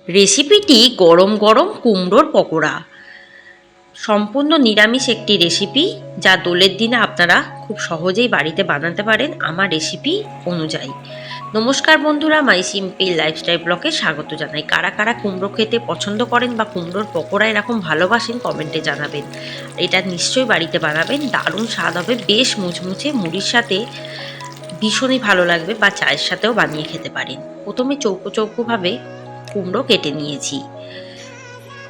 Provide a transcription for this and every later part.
রেসিপিটি গরম গরম কুমড়োর পকোড়া। সম্পূর্ণ নিরামিষ একটি রেসিপি, যা দোলের দিনে আপনারা খুব সহজেই বাড়িতে বানাতে পারেন আমার রেসিপি অনুযায়ী। নমস্কার বন্ধুরা, মাই সিম্পল লাইফস্টাইল ব্লগে স্বাগত জানাই। কারা কারা কুমড়ো খেতে পছন্দ করেন বা কুমড়োর পকোড়া এরকম ভালোবাসেন কমেন্টে জানাবেন। এটা নিশ্চয়ই বাড়িতে বানাবেন, দারুণ স্বাদ হবে, বেশ মুচমুচে, মুড়ির সাথে ভীষণই ভালো লাগবে বা চায়ের সাথেও বানিয়ে খেতে পারেন। প্রথমে চৌকো চৌকোভাবে কুমড়ো কেটে নিয়েছি,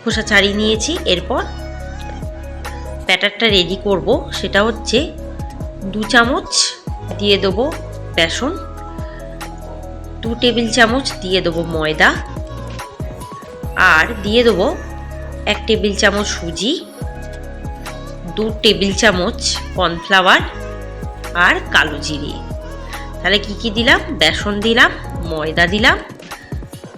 খোসা ছাড়িয়ে নিয়েছি। এরপর ব্যাটারটা রেডি করব, সেটা হচ্ছে 2 চামচ দিয়ে দেবো বেসন, 2 টেবিল চামচ দিয়ে দেবো ময়দা, আর দিয়ে দেবো 1 টেবিল চামচ সুজি, 2 টেবিল চামচ কর্নফ্লাওয়ার আর কালো জিরে। তাহলে কি কি দিলাম? বেসন দিলাম, ময়দা দিলাম,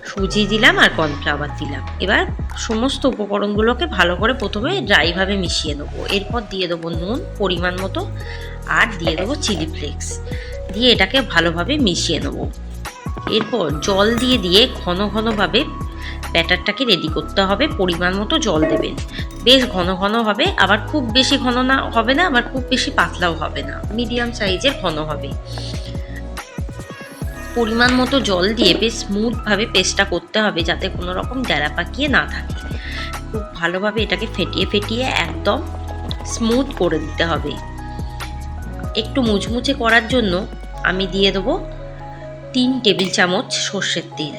সুজি দিলাম আর কর্নফ্লাওয়ার দিলাম। এবার সমস্ত উপকরণগুলোকে ভালো করে প্রথমে ড্রাইভাবে মিশিয়ে নেবো। এরপর দিয়ে দেবো নুন পরিমাণ মতো, আর দিয়ে দেবো চিলি ফ্লেক্স, দিয়ে এটাকে ভালোভাবে মিশিয়ে নেবো। এরপর জল দিয়ে দিয়ে ঘন ঘনভাবে ব্যাটারটাকে রেডি করতে হবে। পরিমাণ মতো জল দেবেন, বেশ ঘন ঘন হবে, আবার খুব বেশি ঘন না হবে না, আবার খুব বেশি পাতলাও হবে না, মিডিয়াম সাইজের ঘন হবে। পরিমাণ মতো জল দিয়ে বেশ স্মুথভাবে পেস্টটা করতে হবে, যাতে কোনো রকম ডেলা পাকিয়ে না থাকে। খুব ভালোভাবে এটাকে ফেটিয়ে ফেটিয়ে একদম স্মুথ করে দিতে হবে। একটু মুচমুচে করার জন্য আমি দিয়ে দেবো 3 টেবিল চামচ সর্ষের তেল,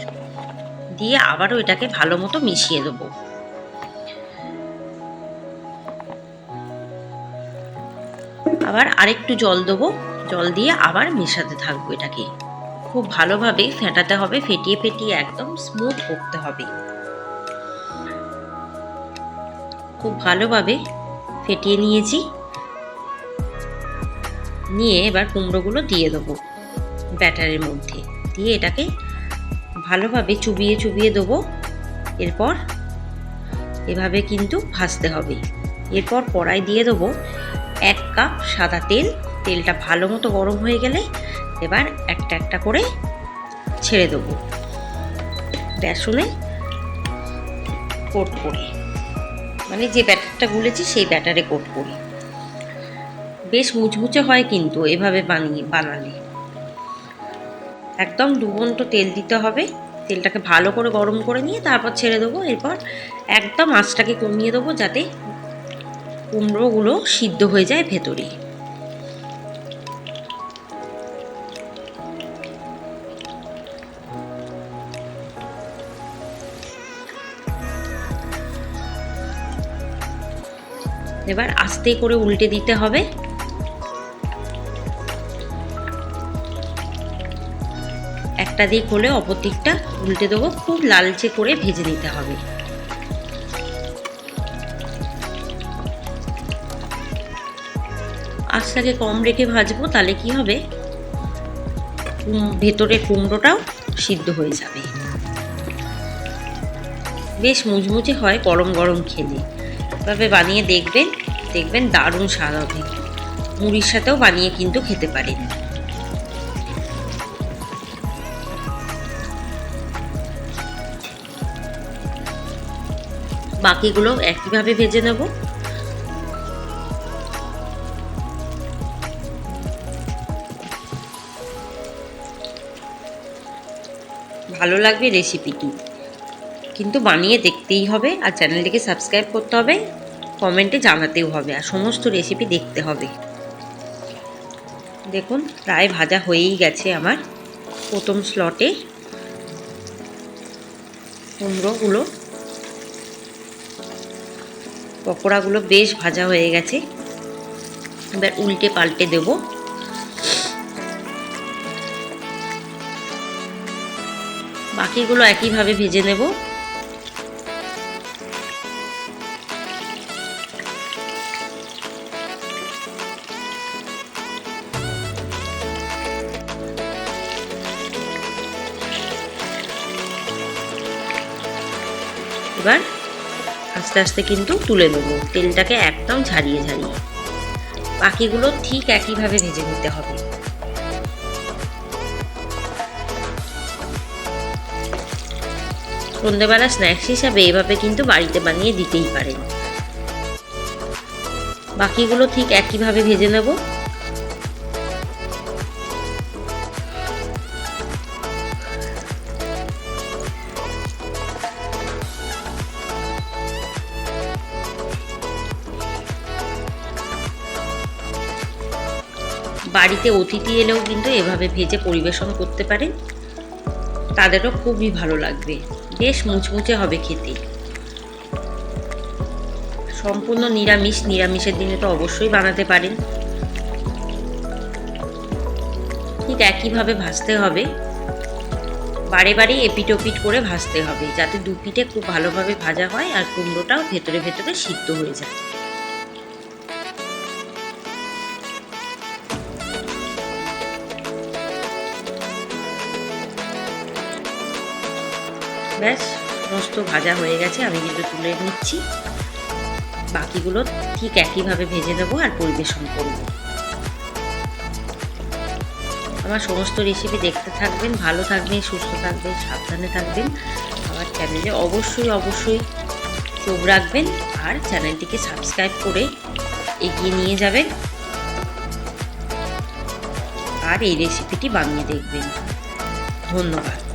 দিয়ে আবারও এটাকে ভালো মতো মিশিয়ে দেবো। আবার আরেকটু জল দেবো, জল দিয়ে আবার মেশাতে থাকবো। এটাকে খুব ভালোভাবে ফেটাতে হবে, ফেটিয়ে ফেটিয়ে একদম স্মুথ করতে হবে। খুব ভালোভাবে ফেটিয়ে নিয়েছি, নিয়ে এবার কুমড়োগুলো দিয়ে দেবো ব্যাটারের মধ্যে, দিয়ে এটাকে ভালোভাবে চুবিয়ে চুবিয়ে দেবো। এরপর এভাবে কিন্তু ভাজতে হবে। এরপর কড়াই দিয়ে দেবো 1 কাপ সাদা তেল। তেলটা ভালো মতো গরম হয়ে গেলে এবার একটা একটা করে ছেড়ে দেবো বেসনে কোট করে, মানে যে ব্যাটারটা গুলেছি সেই ব্যাটারে কোট করি। বেশ মুচমুচে হয় কিন্তু এভাবে বানালে। একদম 2 ঘন্টা তেল দিতে হবে। তেলটাকে ভালো করে গরম করে নিয়ে তারপর ছেড়ে দেবো। এরপর একদম আঁচটাকে কমিয়ে দেবো, যাতে কুমড়োগুলো সিদ্ধ হয়ে যায় ভেতরে। এবার আস্তে করে উল্টে দিতে হবে। একটা দিক হলে অপর দিকটা উল্টে দেবো। খুব লালচে করে ভেজে নিতে হবে। আঁচটাকে কম রেখে ভাজবো, তাহলে কি হবে, ভেতরে কুমড়োটাও সিদ্ধ হয়ে যাবে। বেশ মুচমুচে হয় গরম গরম খেলে। এভাবে বানিয়ে দেখবেন, দেখবেন দারুণ স্বাদ হবে। মুড়ির সাথেও বানিয়ে কিন্তু খেতে পারেন। বাকিগুলো একইভাবে ভেজে নেব। ভালো লাগবে রেসিপিটি, কিন্তু বানিয়ে দেখতেই হবে, আর চ্যানেলটিকে সাবস্ক্রাইব করতে হবে, কমেন্টে জানাতেও হবে, আর সমস্ত রেসিপি দেখতে হবে। দেখুন প্রায় ভাজা হয়েই গেছে আমার প্রথম স্লটে কুমড়োগুলো। পকোড়াগুলো বেশ ভাজা হয়ে গেছে। এবার উল্টে পাল্টে দেব। বাকিগুলো একইভাবে ভেজে নেব। এবার আস্তে আস্তে কিন্তু তুলে নেবো, তেলটাকে একদম ঝারিয়ে ঝারিয়ে। বাকিগুলো ঠিক একইভাবে ভেজে নিতে হবে। সন্ধ্যেবেলা স্ন্যাক্স হিসাবে এভাবে কিন্তু বাড়িতে বানিয়ে দিতেই পারেন। বাকিগুলো ঠিক একইভাবে ভেজে নেব। বাড়িতে অতিথি এলেও কিন্তু এভাবে ভেজে পরিবেশন করতে পারেন, তাদেরও খুবই ভালো লাগবে, বেশ মুচমুচে হবে খেতে। সম্পূর্ণ নিরামিষ, নিরামিষের দিনে তো অবশ্যই বানাতে পারেন। ঠিক একইভাবে ভাজতে হবে, বারে বারে এপিট ওপিট করে ভাজতে হবে, যাতে দু পিঠে খুব ভালোভাবে ভাজা হয় আর কুমড়োটাও ভেতরে ভেতরে সিদ্ধ হয়ে যায়। ব্যাস, সমস্ত ভাজা হয়ে গেছে, আমি কিন্তু তুলে নিচ্ছি। বাকিগুলো ঠিক একইভাবে ভেজে নেবো আর পরিবেশন করব। আমার সমস্ত রেসিপি দেখতে থাকবেন, ভালো থাকবেন, সুস্থ থাকবেন, সাবধানে থাকবেন। আমার চ্যানেলে অবশ্যই অবশ্যই চোখ রাখবেন আর চ্যানেলটিকে সাবস্ক্রাইব করে এগিয়ে নিয়ে যাবেন আর এই রেসিপিটি বানিয়ে দেখবেন। ধন্যবাদ।